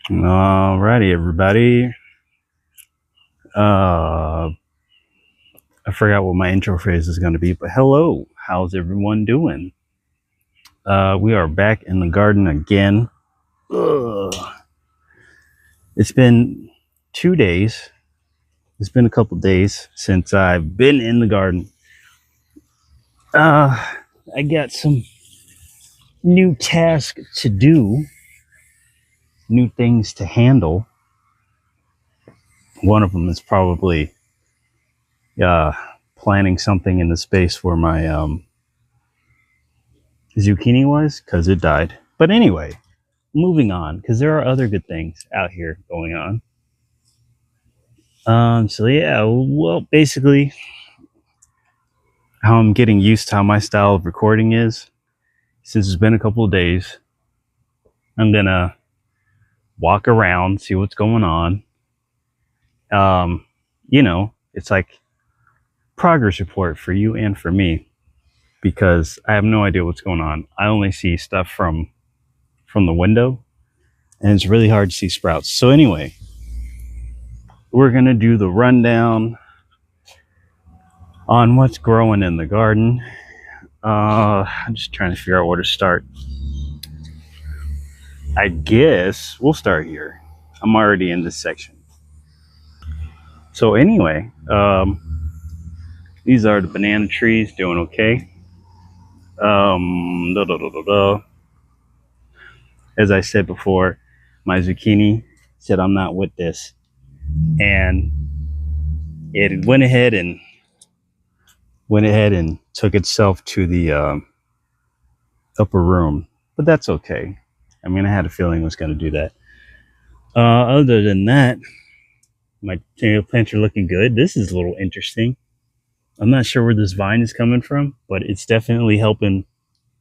Alrighty, everybody. I forgot what my intro phrase is going to be, but hello, how's everyone doing? We are back in the garden again. Ugh. It's been 2 days. It's been a couple days since I've been in the garden. I got some new tasks to do, new things to handle. One of them is probably uh, planting something in the space where my zucchini was, because it died. But anyway, moving on, because there are other good things out here going on. So yeah, well, basically, how I'm getting used to how my style of recording is, since it's been a couple of days, I'm gonna walk around, see what's going on. It's like progress report for you and for me, because I have no idea what's going on. I only see stuff from the window, and it's really hard to see sprouts. So anyway, we're gonna do the rundown on what's growing in the garden. I'm just trying to figure out where to start. I guess we'll start here. I'm already in this section. So anyway, these are the banana trees doing okay. Da, da, da, da, da. As I said before, my zucchini said I'm not with this, and it went ahead and took itself to the upper room. But that's okay. I mean, I had a feeling it was going to do that. Other than that, my tomato plants are looking good. This is a little interesting. I'm not sure where this vine is coming from, but it's definitely helping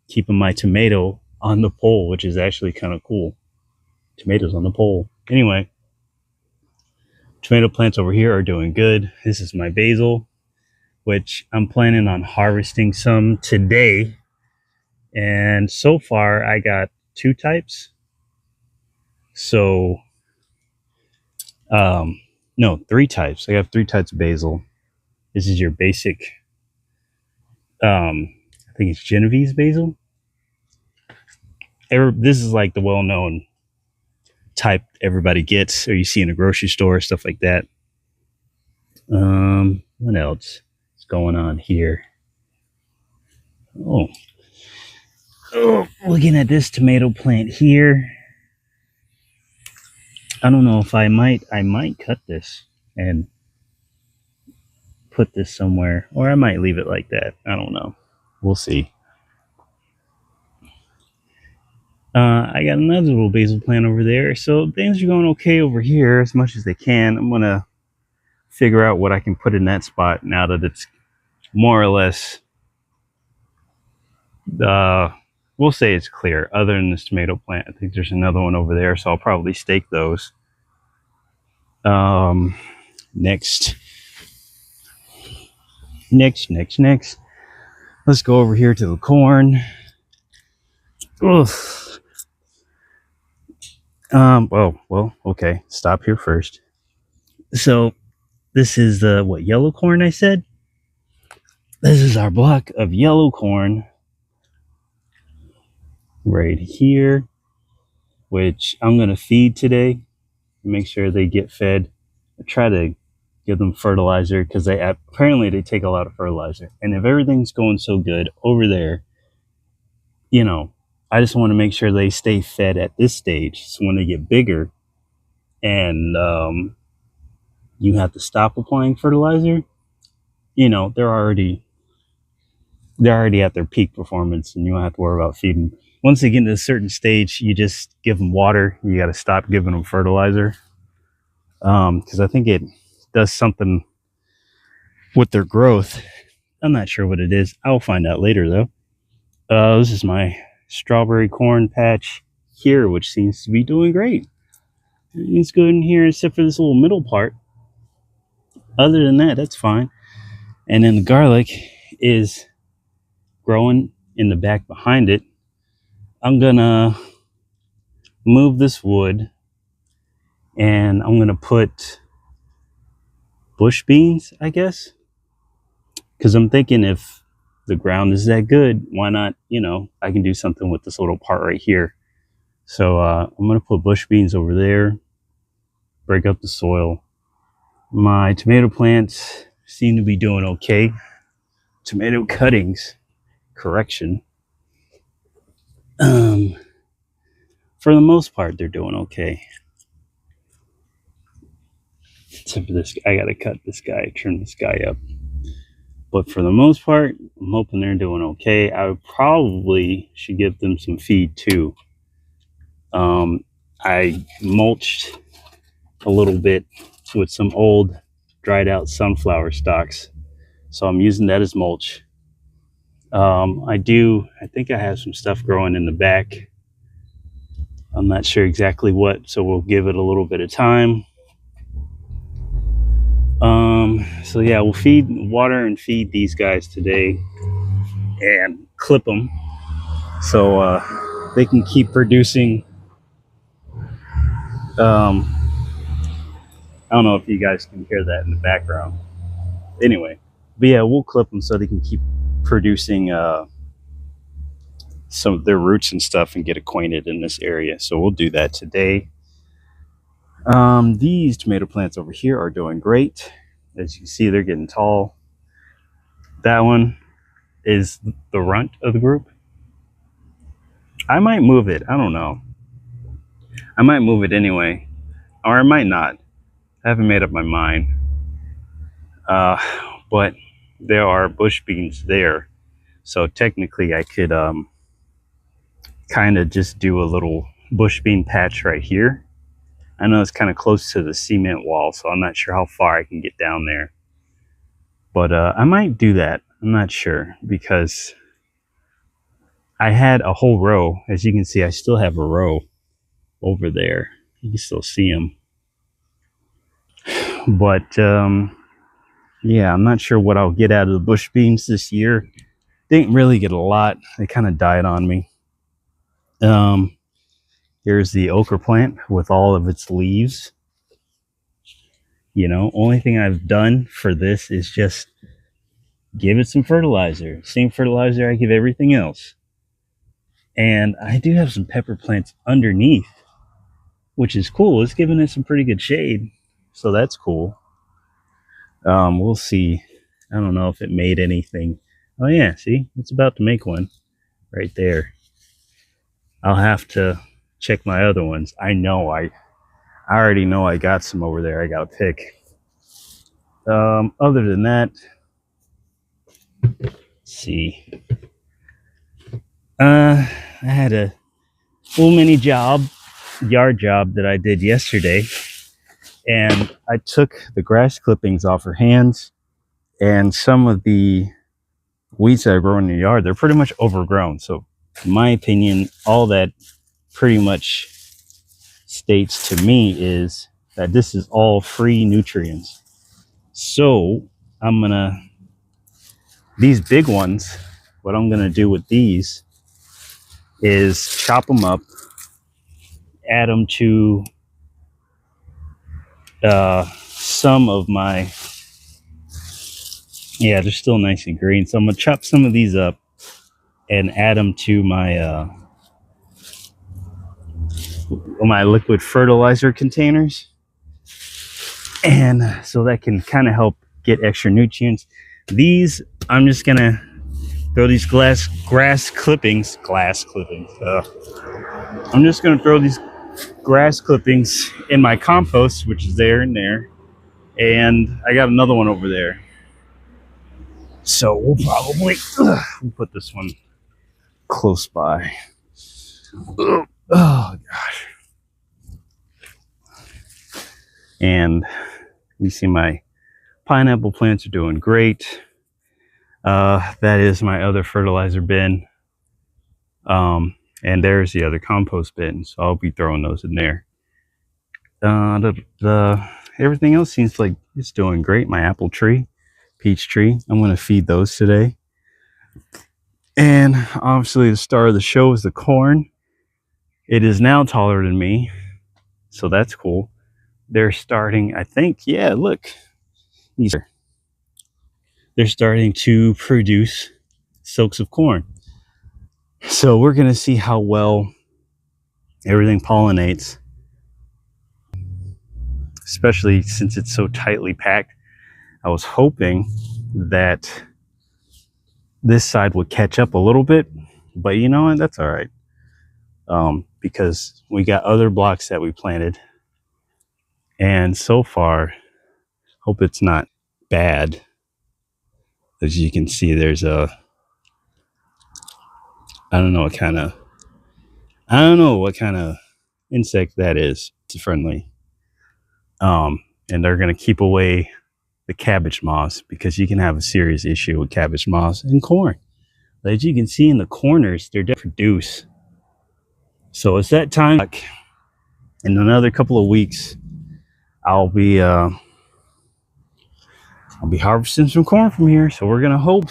keeping my tomato on the pole, which is actually kind of cool. Tomatoes on the pole. Anyway, tomato plants over here are doing good. This is my basil, which I'm planning on harvesting some today. And so far, I got 2 types. So, no, 3 types. I have 3 types of basil. This is your basic, I think it's Genovese basil. This is like the well-known type everybody gets, or you see in a grocery store, stuff like that. What else is going on here? Oh, looking at this tomato plant here. I don't know if I might cut this and put this somewhere, or I might leave it like that. I don't know. We'll see. I got another little basil plant over there, so things are going okay over here as much as they can. I'm gonna figure out what I can put in that spot now that it's more or less, we'll say it's clear. Other than this tomato plant, I think there's another one over there, so I'll probably stake those. Next. Let's go over here to the corn. Oof. Well, okay. Stop here first. So, this is the yellow corn I said? This is our block of yellow corn right here, which I'm going to feed today. Make sure they get fed. I try to give them fertilizer, because they apparently take a lot of fertilizer. And if everything's going so good over there, I just want to make sure they stay fed at this stage. So when they get bigger and you have to stop applying fertilizer, they're already at their peak performance, and you don't have to worry about feeding. Once they get into a certain stage, you just give them water. You got to stop giving them fertilizer, because I think it does something with their growth. I'm not sure what it is. I'll find out later, though. This is my strawberry corn patch here, which seems to be doing great. It's good in here, except for this little middle part. Other than that, that's fine. And then the garlic is growing in the back behind it. I'm gonna move this wood And I'm going to put bush beans, I guess, because I'm thinking if the ground is that good, why not, I can do something with this little part right here. So I'm going to put bush beans over there, break up the soil. My tomato plants seem to be doing okay. Tomato cuttings, correction. For the most part, they're doing okay. Except for this, I gotta cut this guy, trim this guy up. But for the most part, I'm hoping they're doing okay. I probably should give them some feed too. I mulched a little bit with some old dried out sunflower stalks. So I'm using that as mulch. I think I have some stuff growing in the back. I'm not sure exactly what, so we'll give it a little bit of time. So yeah, we'll water and feed these guys today and clip them so they can keep producing. I don't know if you guys can hear that in the background. Anyway, but yeah, we'll clip them so they can keep producing some of their roots and stuff and get acquainted in this area. So we'll do that today. These tomato plants over here are doing great. As you can see, they're getting tall. That one is the runt of the group. I might move it. I don't know. I might move it anyway, or I might not. I haven't made up my mind. But there are bush beans there, so technically I could kind of just do a little bush bean patch right here. I know it's kind of close to the cement wall, so I'm not sure how far I can get down there. But I might do that. I'm not sure, because I had a whole row. As you can see, I still have a row over there. You can still see them. But yeah, I'm not sure what I'll get out of the bush beans this year. Didn't really get a lot. They kind of died on me. Here's the okra plant with all of its leaves. Only thing I've done for this is just give it some fertilizer. Same fertilizer I give everything else. And I do have some pepper plants underneath, which is cool. It's giving it some pretty good shade, so that's cool. We'll see. I don't know if it made anything. Oh yeah, see, it's about to make one right there. I'll have to check my other ones. I already know I got some over there I gotta pick. Other than that, let's see. I had a full mini yard job that I did yesterday, and I took the grass clippings off her hands, and some of the weeds that I grow in the yard, they're pretty much overgrown. So in my opinion, all that pretty much states to me is that this is all free nutrients. So these big ones, what I'm gonna do with these is chop them up, add them to some of my, yeah, they're still nice and green. So I'm gonna chop some of these up and add them to my my liquid fertilizer containers, and so that can kind of help get extra nutrients. These, I'm just gonna throw these grass clippings. I'm just gonna throw these grass clippings in my compost, which is there and there, and I got another one over there. So we'll probably we'll put this one close by. Oh gosh. And you see my pineapple plants are doing great. That is my other fertilizer bin. And there's the other compost bin. So I'll be throwing those in there. Everything else seems like it's doing great. My apple tree, peach tree, I'm going to feed those today. And obviously the star of the show is the corn. It is now taller than me, so that's cool. they're starting, I think, yeah, look, they're starting to produce silks of corn. So we're going to see how well everything pollinates, especially since it's so tightly packed. I was hoping that this side would catch up a little bit, but you know what? That's all right. Because we got other blocks that we planted, and so far, hope it's not bad. As you can see, there's a, I don't know what kind of, insect that is. It's friendly. And they're gonna keep away the cabbage moths, because you can have a serious issue with cabbage moths in corn. As you can see in the corners, they're different produce. So it's that time. In another couple of weeks, I'll be harvesting some corn from here. So we're gonna hope.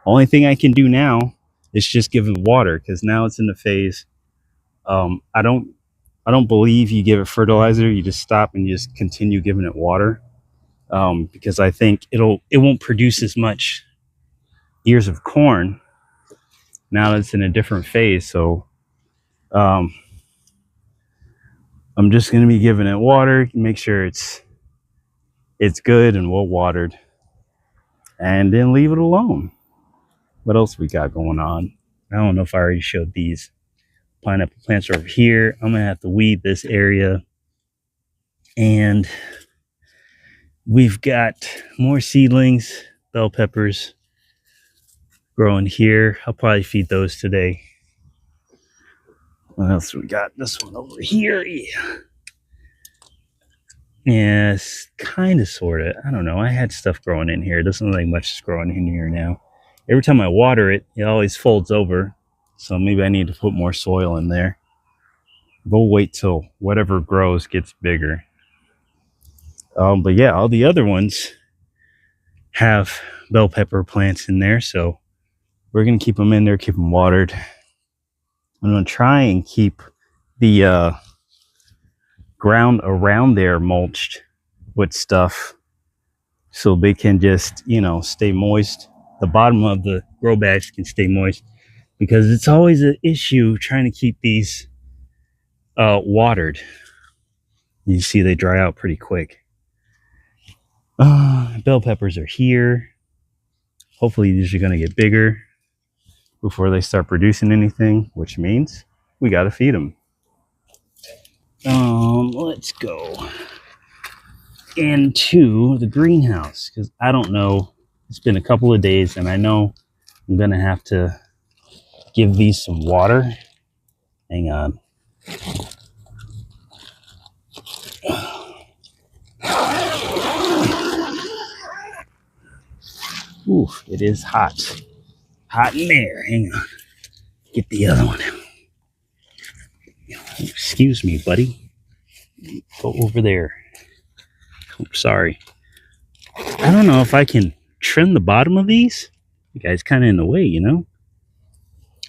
Only thing I can do now is just give it water, because now it's in the phase. I don't believe you give it fertilizer. You just stop and just continue giving it water, because I think it won't produce as much ears of corn now that it's in a different phase. So I'm just going to be giving it water, make sure it's good and well watered, and then leave it alone. What else we got going on? I don't know if I already showed these pineapple plants over here. I'm gonna have to weed this area, and we've got more seedlings, bell peppers growing here. I'll probably feed those today. What else we got? This one over here. Yes, kind of, sort of. I don't know. I had stuff growing in here. It doesn't look like much is growing in here now. Every time I water it, it always folds over. So maybe I need to put more soil in there. We'll wait till whatever grows gets bigger. But yeah, all the other ones have bell pepper plants in there. So we're going to keep them in there, keep them watered. I'm going to try and keep the ground around there mulched with stuff, so they can just, stay moist. The bottom of the grow bags can stay moist, because it's always an issue trying to keep these watered. You see they dry out pretty quick. Bell peppers are here. Hopefully these are going to get bigger before they start producing anything, which means we got to feed them. Let's go into the greenhouse, because I don't know. It's been a couple of days, and I know I'm gonna have to give these some water. Hang on. Ooh, it is hot. Hot in there. Hang on. Get the other one. Excuse me, buddy. Go over there. Oh, sorry. I don't know if I can trim the bottom of these. You guys kind of in the way, I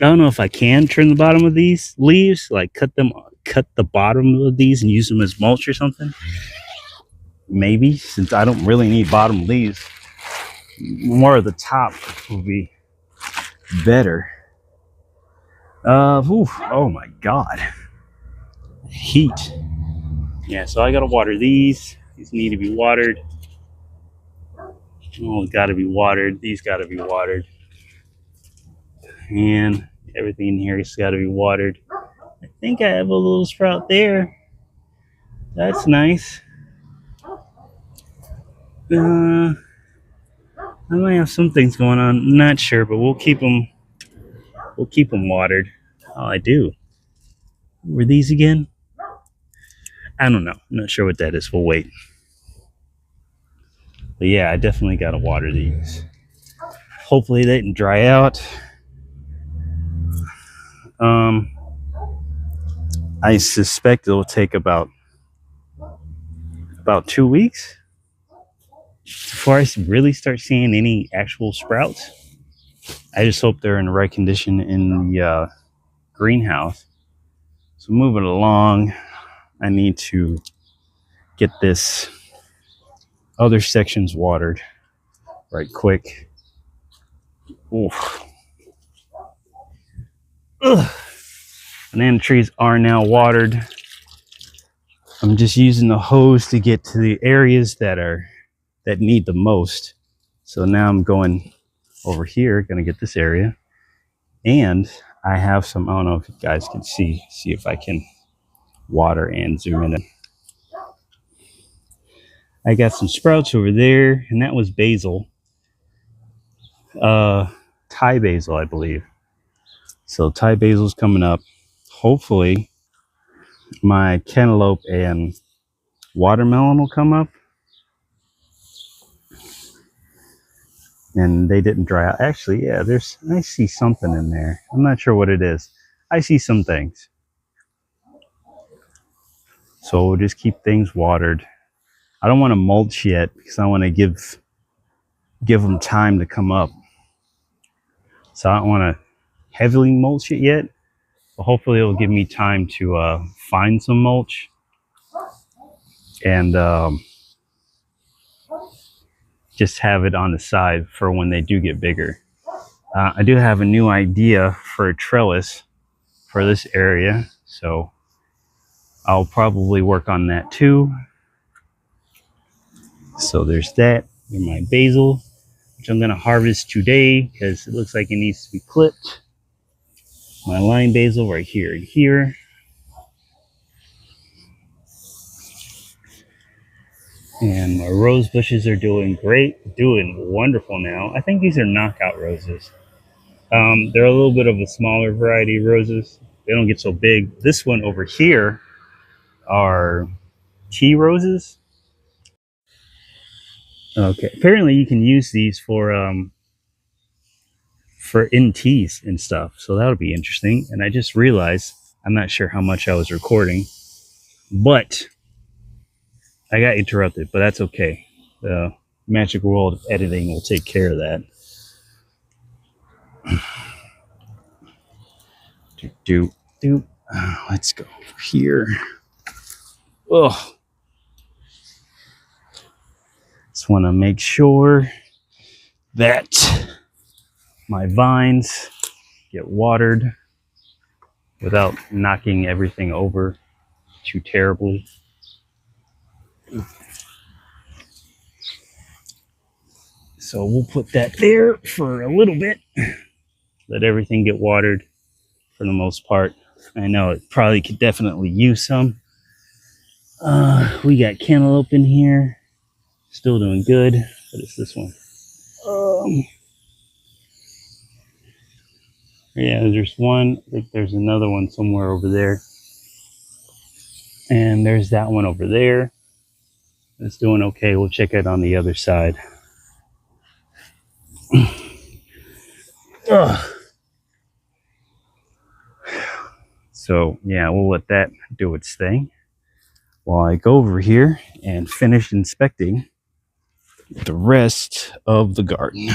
don't know if I can trim the bottom of these leaves, like cut the bottom of these and use them as mulch or something. Maybe, since I don't really need bottom leaves. More of the top would be better. Oh my God. Heat. Yeah, so I gotta water these. These need to be watered. Oh, gotta be watered. These gotta be watered. And everything in here has gotta be watered. I think I have a little sprout there. That's nice. I might have some things going on. I'm not sure, but we'll keep them watered. Oh, I do. Were these again? I don't know. I'm not sure what that is. We'll wait. But yeah, I definitely got to water these. Hopefully they didn't dry out. I suspect it'll take about 2 weeks before I really start seeing any actual sprouts. I just hope they're in the right condition in the greenhouse. So moving along, I need to get this other sections watered right quick. Oof. Ugh. Banana trees are now watered. I'm just using the hose to get to the areas that need the most. So now I'm going over here, gonna get this area. And I have some, I don't know if you guys can see if I can water and zoom in. I got some sprouts over there, and that was basil. Thai basil, I believe. So Thai basil's coming up. Hopefully my cantaloupe and watermelon will come up. And they didn't dry out. Actually, yeah, I see something in there. I'm not sure what it is. I see some things. So we'll just keep things watered. I don't want to mulch yet because I want to give them time to come up. So I don't want to heavily mulch it yet, but hopefully it'll give me time to find some mulch and just have it on the side for when they do get bigger. I do have a new idea for a trellis for this area, so I'll probably work on that too. So there's that. And my basil, which I'm going to harvest today because it looks like it needs to be clipped. My lime basil right here and here. And my rose bushes are doing great, doing wonderful now. I think these are knockout roses. They're a little bit of a smaller variety of roses. They don't get so big. This one over here are tea roses. Okay, apparently you can use these for in teas and stuff. So that'll be interesting. And I just realized I'm not sure how much I was recording, but I got interrupted, but that's okay. The magic world of editing will take care of that. Let's go over here. Oh, just want to make sure that my vines get watered without knocking everything over too terribly. So we'll put that there for a little bit. Let everything get watered for the most part. I know it probably could definitely use some. We got cantaloupe in here. Still doing good. What is this one? Yeah, there's one. I think there's another one somewhere over there. And there's that one over there. It's doing okay. We'll check it on the other side. So yeah, we'll let that do its thing while I go over here and finish inspecting the rest of the garden.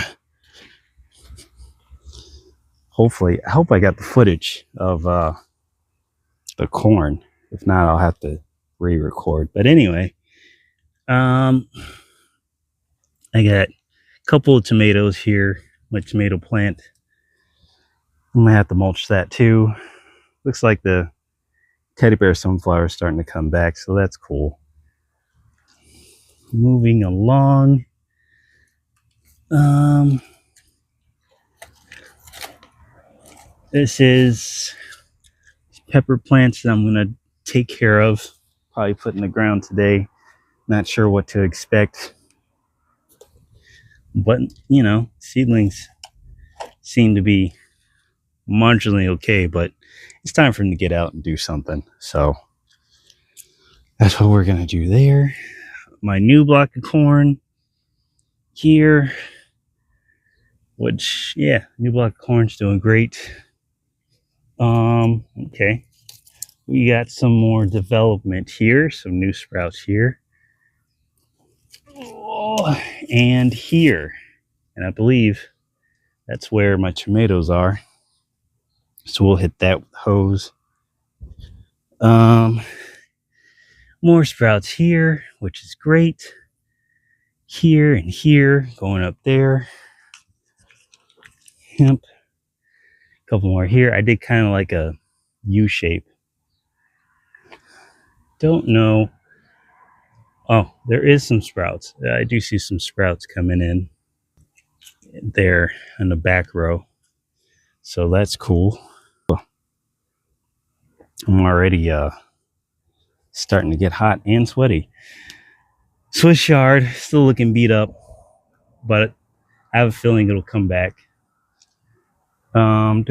Hopefully, I hope I got the footage of the corn. If not, I'll have to re-record. But anyway, I got a couple of tomatoes here. My tomato plant. I'm gonna have to mulch that too. Looks like the teddy bear sunflower is starting to come back, so that's cool. Moving along. This is pepper plants that I'm gonna take care of. Probably put in the ground today. Not sure what to expect. But, you know, seedlings seem to be marginally okay, but it's time for them to get out and do something. So that's what we're going to do there. My new block of corn here, which, yeah, new block of corn's doing great. Okay. We got some more development here, some new sprouts here. Oh, and here. And I believe that's where my tomatoes are. So we'll hit that with the hose. More sprouts here, which is great. Here and here, going up there. Yep. A couple more here. I did kind of like a U shape. Don't know. Oh, there is some sprouts. I do see some sprouts coming in there in the back row. So that's cool. I'm already starting to get hot and sweaty. Swiss chard, still looking beat up, but I have a feeling it'll come back. What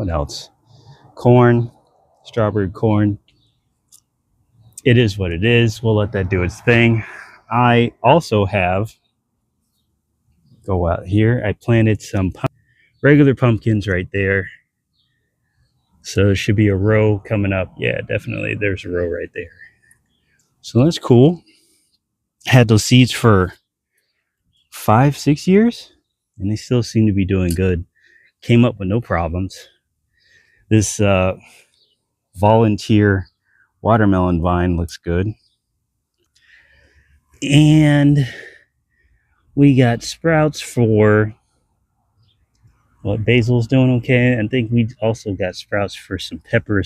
else? Corn, strawberry corn. It is what it is. We'll let that do its thing. I also have, go out here, I planted some regular pumpkins right there. So there should be a row coming up. Yeah, definitely. There's a row right there. So that's cool. Had those seeds for 5-6 years, and they still seem to be doing good. Came up with no problems. This volunteer watermelon vine looks good. And we got sprouts for what, basil's doing okay. I think we also got sprouts for some pepper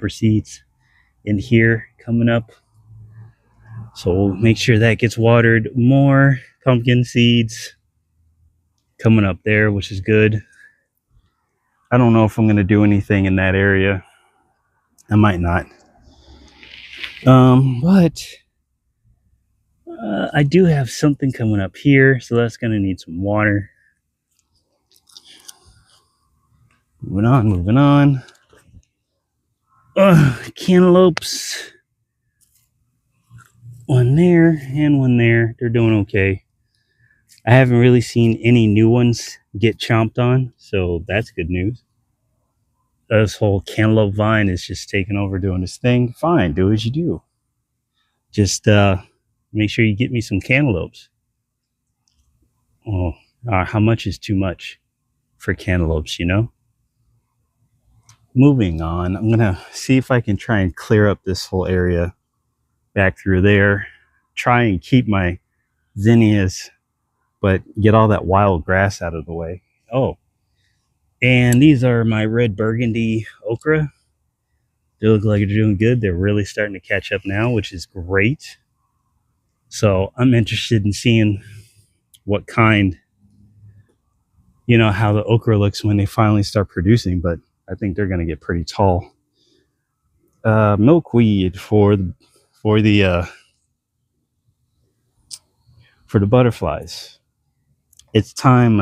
seeds in here coming up. So we'll make sure that gets watered more. Pumpkin seeds coming up there, which is good. I don't know if I'm going to do anything in that area. I might not. But I do have something coming up here, so that's going to need some water. Moving on. Cantaloupes. One there and one there. They're doing okay. I haven't really seen any new ones get chomped on, so that's good news. This whole cantaloupe vine is just taking over doing this thing. Fine, do as you do. Just make sure you get me some cantaloupes. Oh, how much is too much for cantaloupes, you know? Moving on, I'm gonna see if I can try and clear up this whole area back through there. Try and keep my zinnias, but get all that wild grass out of the way. Oh, and these are my red burgundy okra. They look like they're doing good. They're really starting to catch up now, which is great. So I'm interested in seeing what kind, you know, how the okra looks when they finally start producing, but I think they're going to get pretty tall. Milkweed for the butterflies. It's time.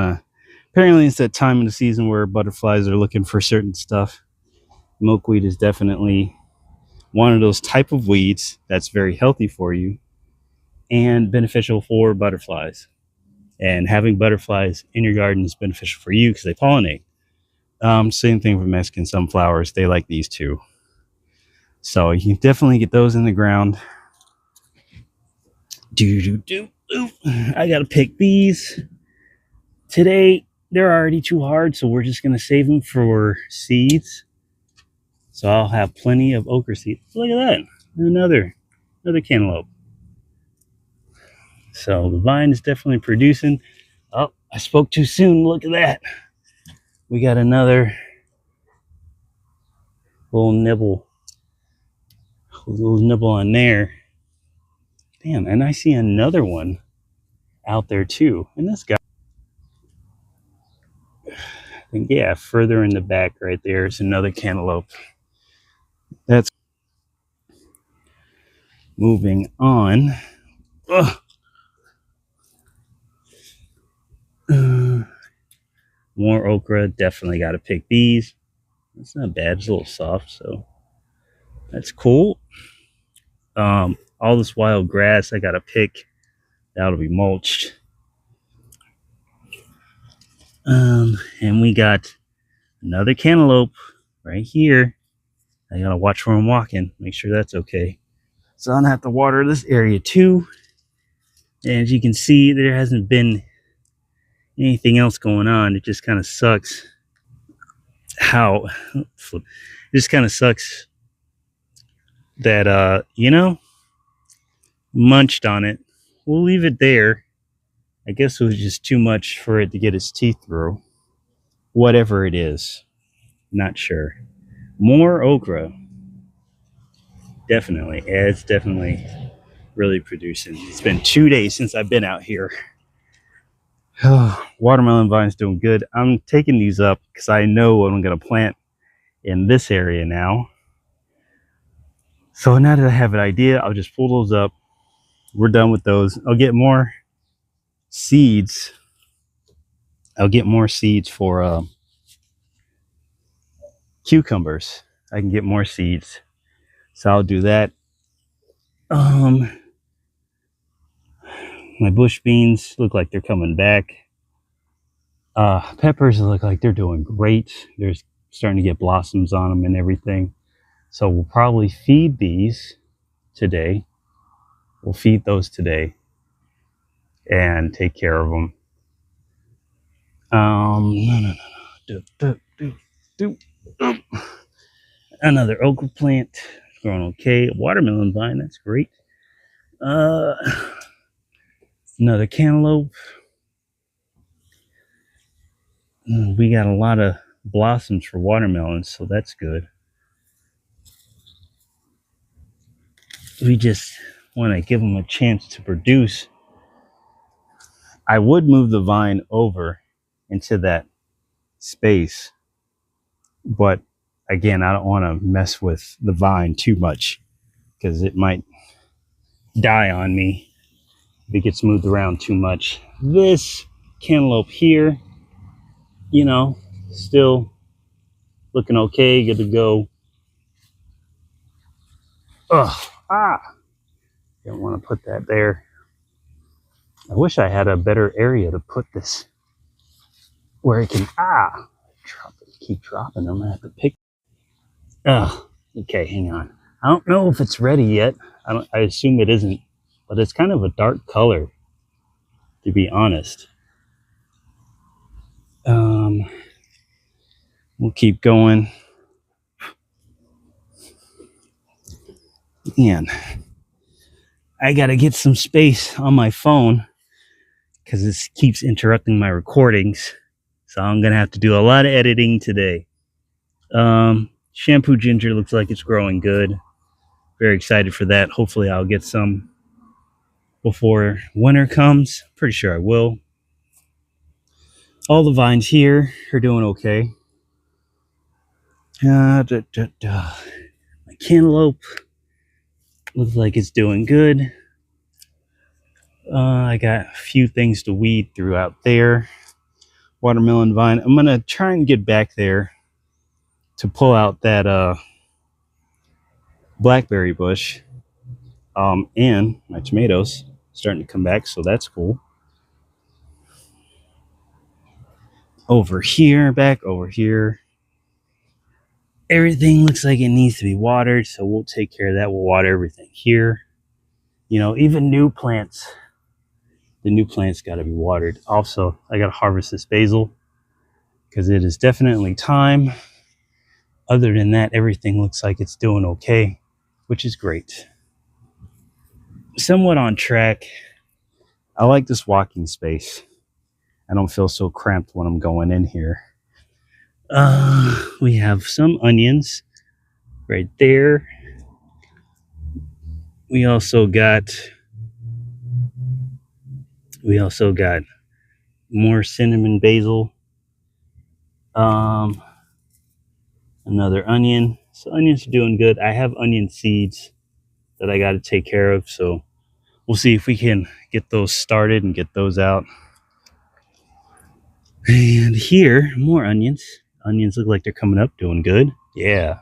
Apparently, it's that time of the season where butterflies are looking for certain stuff. Milkweed is definitely one of those type of weeds that's very healthy for you and beneficial for butterflies. And having butterflies in your garden is beneficial for you because they pollinate. Same thing with Mexican sunflowers. They like these too. So you can definitely get those in the ground. I gotta pick these. Today, they're already too hard, so we're just gonna save them for seeds. So I'll have plenty of okra seeds. Look at that. Another cantaloupe. So the vine is definitely producing. Oh, I spoke too soon. Look at that. We got another little nibble on there. Damn, and I see another one out there too. And this guy, I think, yeah, further in the back right there is another cantaloupe. That's moving on. More okra. Definitely got to pick these. It's not bad. It's a little soft, so that's cool. All this wild grass I got to pick. That'll be mulched. And we got another cantaloupe right here. I gotta watch where I'm walking, make sure that's okay. So I'm gonna have to water this area too. And as you can see, there hasn't been anything else going on. It just kind of sucks how, it just kind of sucks that munched on it. We'll leave it there. I guess it was just too much for it to get its teeth through. Whatever it is, not sure. More okra, definitely. Yeah, it's definitely really producing. It's been 2 days since I've been out here. Watermelon vine's doing good. I'm taking these up because I know what I'm going to plant in this area now. So now that I have an idea, I'll just pull those up. We're done with those. I'll get more seeds. I'll get more seeds for cucumbers. I can get more seeds. So I'll do that. My bush beans look like they're coming back. Peppers look like they're doing great. They're starting to get blossoms on them and everything. So we'll probably feed these today. We'll feed those today and take care of them. No. Another okra plant. It's growing okay. Watermelon vine, that's great. Another cantaloupe. We got a lot of blossoms for watermelons, so that's good. We just want to give them a chance to produce. I would move the vine over into that space, but again, I don't want to mess with the vine too much because it might die on me if it gets moved around too much. This cantaloupe here, still looking okay, good to go. Don't want to put that there. I wish I had a better area to put this where it can keep dropping them. I have to pick. Okay, hang on. I don't know if it's ready yet. I assume it isn't, but it's kind of a dark color, to be honest. We'll keep going. Man, I gotta get some space on my phone because this keeps interrupting my recordings. So I'm gonna have to do a lot of editing today. Shampoo ginger looks like it's growing good. Very excited for that. Hopefully I'll get some before winter comes. Pretty sure I will. All the vines here are doing okay. My cantaloupe looks like it's doing good. I got a few things to weed throughout there. Watermelon vine. I'm gonna try and get back there to pull out that blackberry bush. And my tomatoes starting to come back, so that's cool. Back over here. Everything looks like it needs to be watered, so we'll take care of that. We'll water everything here. Even new plants. The new plants got to be watered. Also, I got to harvest this basil because it is definitely time. Other than that, everything looks like it's doing okay, which is great. Somewhat on track. I like this walking space. I don't feel so cramped when I'm going in here. We have some onions right there. We also got more cinnamon basil. Another onion. So onions are doing good. I have onion seeds that I got to take care of, so we'll see if we can get those started and get those out. And here, more onions. Onions look like they're coming up, doing good. Yeah,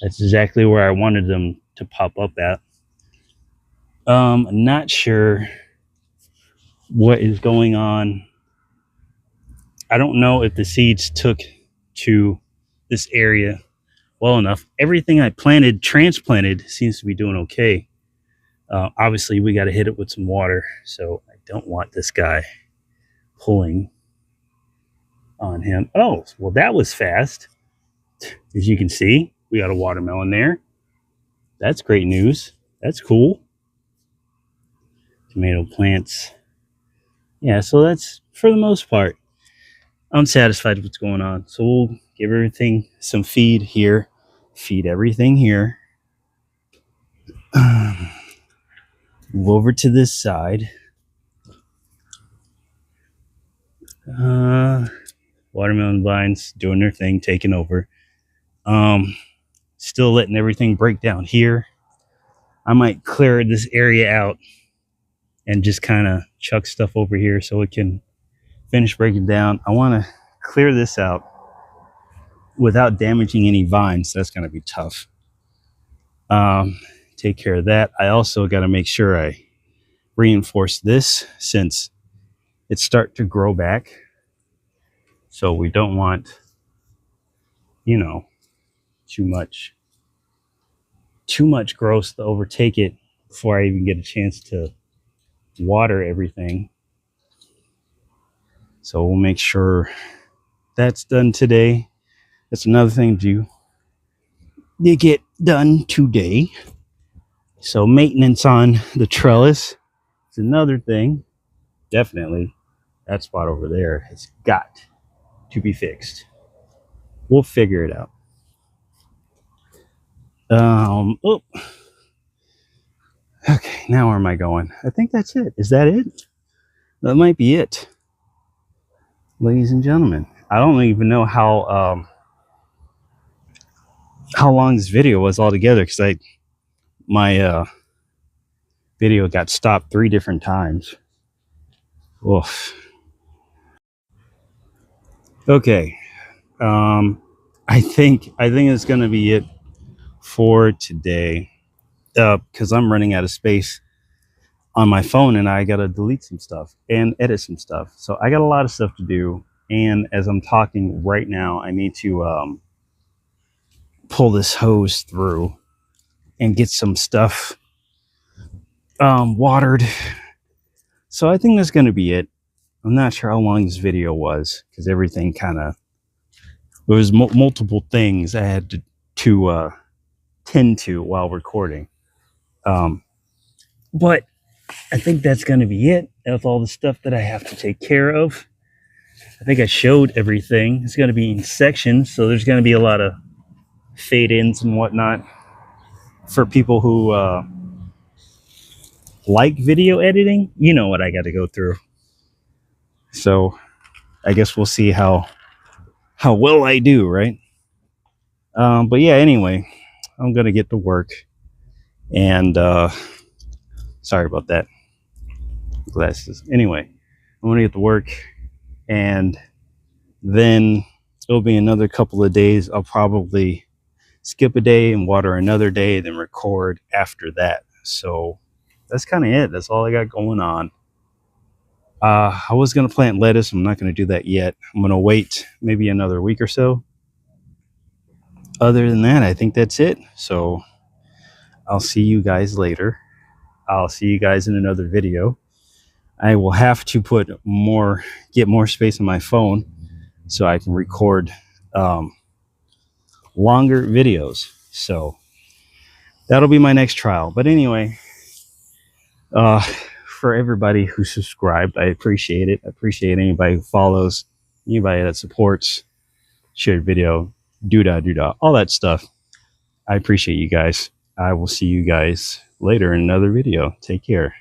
that's exactly where I wanted them to pop up at. Not sure what is going on. I don't know if the seeds took to this area well enough. Everything I transplanted, seems to be doing okay. Obviously, we got to hit it with some water, so I don't want this guy pulling on him. Oh, well, that was fast. As you can see, we got a watermelon there. That's great news. That's cool. Tomato plants. Yeah, so that's for the most part. I'm satisfied with what's going on. So we'll give everything some feed here. Feed everything here. Move over to this side. Watermelon vines doing their thing, taking over. Still letting everything break down here. I might clear this area out and just kind of chuck stuff over here so it can finish breaking down. I want to clear this out without damaging any vines. That's going to be tough. Take care of that. I also got to make sure I reinforce this since it's starting to grow back. So we don't want, too much growth to overtake it before I even get a chance to water everything. So we'll make sure that's done today. That's another thing to get done today. So maintenance on the trellis is another thing. Definitely that spot over there has got to be fixed. We'll figure it out. Okay, now where am I going? I think that's it. Is that it? That might be it. Ladies and gentlemen, I don't even know how long this video was altogether, because my video got stopped 3 different times. Oof. Okay. I think it's gonna be it for today. Because I'm running out of space on my phone and I gotta delete some stuff and edit some stuff. So I got a lot of stuff to do. And as I'm talking right now, I need to pull this hose through and get some stuff watered. So I think that's gonna be it. I'm not sure how long this video was because everything there was multiple things I had to tend to while recording. But I think that's going to be it with all the stuff that I have to take care of. I think I showed everything. It's going to be in sections, so there's going to be a lot of fade-ins and whatnot for people who like video editing. You know what I got to go through. So I guess we'll see how well I do, right? But yeah, anyway, I'm going to get to work. And sorry about that. Glasses. Anyway, I'm gonna get to work, and then it'll be another couple of days. I'll probably skip a day and water another day, then record after that. So that's kind of it. That's all I got going on. I was gonna plant lettuce. I'm not gonna do that yet. I'm gonna wait maybe another week or so. Other than that, I think that's it. So I'll see you guys later. I'll see you guys in another video. I will have to get more space on my phone so I can record longer videos. So that'll be my next trial. But anyway, for everybody who subscribed, I appreciate it. I appreciate anybody who follows, anybody that supports, shared video, doo-dah, all that stuff. I appreciate you guys. I will see you guys later in another video. Take care.